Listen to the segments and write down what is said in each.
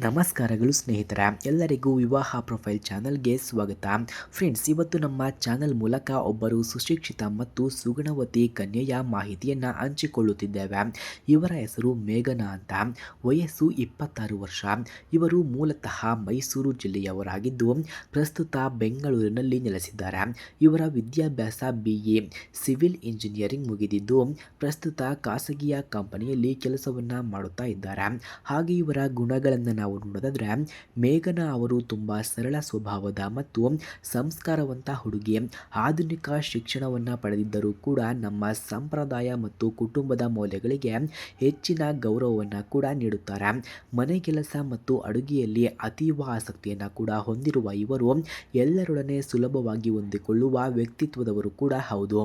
ನಮಸ್ಕಾರಗಳು ಸ್ನೇಹಿತರ ಎಲ್ಲರಿಗೂ ವಿವಾಹ ಪ್ರೊಫೈಲ್ ಚಾನಲ್ಗೆ ಸ್ವಾಗತ. ಫ್ರೆಂಡ್ಸ್, ಇವತ್ತು ನಮ್ಮ ಚಾನಲ್ ಮೂಲಕ ಒಬ್ಬರು ಸುಶಿಕ್ಷಿತ ಮತ್ತು ಸುಗುಣವತಿ ಕನ್ಯೆಯ ಮಾಹಿತಿಯನ್ನು ಹಂಚಿಕೊಳ್ಳುತ್ತಿದ್ದೇವೆ. ಇವರ ಹೆಸರು ಮೇಘನಾ ಅಂತ. ವಯಸ್ಸು 26 ವರ್ಷ. ಇವರು ಮೂಲತಃ ಮೈಸೂರು ಜಿಲ್ಲೆಯವರಾಗಿದ್ದು ಪ್ರಸ್ತುತ ಬೆಂಗಳೂರಿನಲ್ಲಿ ನೆಲೆಸಿದ್ದಾರೆ. ಇವರ ವಿದ್ಯಾಭ್ಯಾಸ BA ಸಿವಿಲ್ ಇಂಜಿನಿಯರಿಂಗ್ ಮುಗಿದಿದ್ದು ಪ್ರಸ್ತುತ ಖಾಸಗಿಯ ಕಂಪನಿಯಲ್ಲಿ ಕೆಲಸವನ್ನು ಮಾಡುತ್ತಾ ಇದ್ದಾರೆ. ಹಾಗೆ ಇವರ ಗುಣಗಳನ್ನು ನಾವು ನೋಡೋದಾದ್ರೆ, ಮೇಘನಾ ಅವರು ತುಂಬ ಸರಳ ಸ್ವಭಾವದ ಮತ್ತು ಸಂಸ್ಕಾರವಂತ ಹುಡುಗಿ. ಆಧುನಿಕ ಶಿಕ್ಷಣವನ್ನು ಪಡೆದಿದ್ದರೂ ಕೂಡ ನಮ್ಮ ಸಂಪ್ರದಾಯ ಮತ್ತು ಕುಟುಂಬದ ಮೌಲ್ಯಗಳಿಗೆ ಹೆಚ್ಚಿನ ಗೌರವವನ್ನು ಕೂಡ ನೀಡುತ್ತಾರೆ. ಮನೆ ಕೆಲಸ ಮತ್ತು ಅಡುಗೆಯಲ್ಲಿ ಅತೀವ ಆಸಕ್ತಿಯನ್ನು ಕೂಡ ಹೊಂದಿರುವ ಇವರು ಎಲ್ಲರೊಡನೆ ಸುಲಭವಾಗಿ ಹೊಂದಿಕೊಳ್ಳುವ ವ್ಯಕ್ತಿತ್ವದವರು ಕೂಡ ಹೌದು.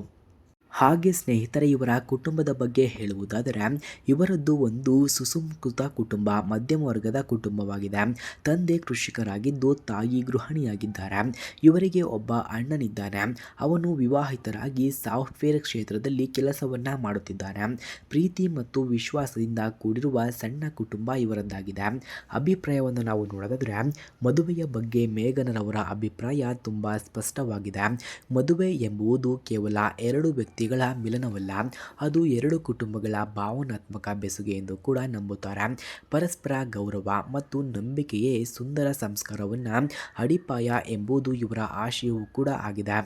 ಹಾಗೆ ಸ್ನೇಹಿತರೆ, ಇವರ ಕುಟುಂಬದ ಬಗ್ಗೆ ಹೇಳುವುದಾದರೆ, ಇವರದ್ದು ಒಂದು ಸುಸಂಸ್ಕೃತ ಕುಟುಂಬ, ಮಧ್ಯಮ ವರ್ಗದ ಕುಟುಂಬವಾಗಿದೆ. ತಂದೆ ಕೃಷಿಕರಾಗಿದ್ದು ತಾಯಿ ಗೃಹಿಣಿಯಾಗಿದ್ದಾರೆ. ಇವರಿಗೆ ಒಬ್ಬ ಅಣ್ಣನಿದ್ದಾನೆ. ಅವನು ವಿವಾಹಿತರಾಗಿ ಸಾಫ್ಟ್ವೇರ್ ಕ್ಷೇತ್ರದಲ್ಲಿ ಕೆಲಸವನ್ನು ಮಾಡುತ್ತಿದ್ದಾನೆ. ಪ್ರೀತಿ ಮತ್ತು ವಿಶ್ವಾಸದಿಂದ ಕೂಡಿರುವ ಸಣ್ಣ ಕುಟುಂಬ ಇವರದ್ದಾಗಿದೆ. ಅಭಿಪ್ರಾಯವನ್ನು ನಾವು ನೋಡೋದಾದರೆ, ಮದುವೆಯ ಬಗ್ಗೆ ಮೇಘನರವರ ಅಭಿಪ್ರಾಯ ತುಂಬ ಸ್ಪಷ್ಟವಾಗಿದೆ. ಮದುವೆ ಎಂಬುದು ಕೇವಲ ಎರಡು ವ್ಯಕ್ತಿಗಳ ಮಿಲನವಲ್ಲ, ಅದು ಎರಡು ಕುಟುಂಬಗಳ ಭಾವನಾತ್ಮಕ ಬೆಸುಗೆ ಎಂದು ಕೂಡ ನಂಬುತ್ತಾರೆ. ಪರಸ್ಪರ ಗೌರವ ಮತ್ತು ನಂಬಿಕೆಯೇ ಸುಂದರ ಸಂಸ್ಕಾರವನ್ನು ಅಡಿಪಾಯ ಎಂಬುದು ಇವರ ಆಶಯವೂ ಕೂಡ ಆಗಿದೆ.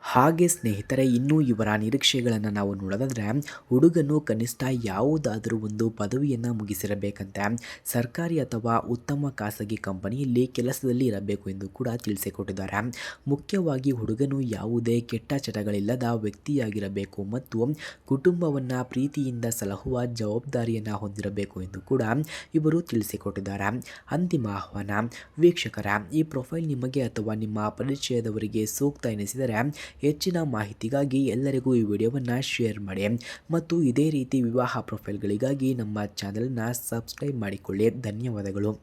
ಹಾಗೆ ಸ್ನೇಹಿತರೆ, ಇನ್ನು ಇವರ ನಿರೀಕ್ಷೆಗಳನ್ನು ನಾವು ನೋಡೋದಾದರೆ, ಹುಡುಗನು ಕನಿಷ್ಠ ಯಾವುದಾದರೂ ಒಂದು ಪದವಿಯನ್ನು ಮುಗಿಸಿರಬೇಕಂತೆ. ಸರ್ಕಾರಿ ಅಥವಾ ಉತ್ತಮ ಖಾಸಗಿ ಕಂಪನಿಯಲ್ಲಿ ಕೆಲಸದಲ್ಲಿ ಇರಬೇಕು ಎಂದು ಕೂಡ ತಿಳಿಸಿಕೊಟ್ಟಿದ್ದಾರೆ. ಮುಖ್ಯವಾಗಿ ಹುಡುಗನು ಯಾವುದೇ ಕೆಟ್ಟ ಚಟಗಳಿಲ್ಲದ ವ್ಯಕ್ತಿಯಾಗಿರಬೇಕು ಮತ್ತು ಕುಟುಂಬವನ್ನು ಪ್ರೀತಿಯಿಂದ ಸಲಹುವ ಜವಾಬ್ದಾರಿಯನ್ನು ಹೊಂದಿರಬೇಕು ಎಂದು ಕೂಡ ಇವರು ತಿಳಿಸಿಕೊಟ್ಟಿದ್ದಾರೆ. ಅಂತಿಮ ಆಹ್ವಾನ: ವೀಕ್ಷಕರ, ಈ ಪ್ರೊಫೈಲ್ ನಿಮಗೆ ಅಥವಾ ನಿಮ್ಮ ಪರಿಚಯದವರಿಗೆ ಸೂಕ್ತ ಎನಿಸಿದರೆ ಹೆಚ್ಚಿನ ಮಾಹಿತಿಗಾಗಿ ಎಲ್ಲರಿಗೂ ಈ ವಿಡಿಯೋವನ್ನು ಶೇರ್ ಮಾಡಿ ಮತ್ತು ಇದೇ ರೀತಿ ವಿವಾಹ ಪ್ರೊಫೈಲ್ಗಳಿಗಾಗಿ ನಮ್ಮ ಚಾನಲನ್ನು ಸಬ್ಸ್ಕ್ರೈಬ್ ಮಾಡಿಕೊಳ್ಳಿ. ಧನ್ಯವಾದಗಳು.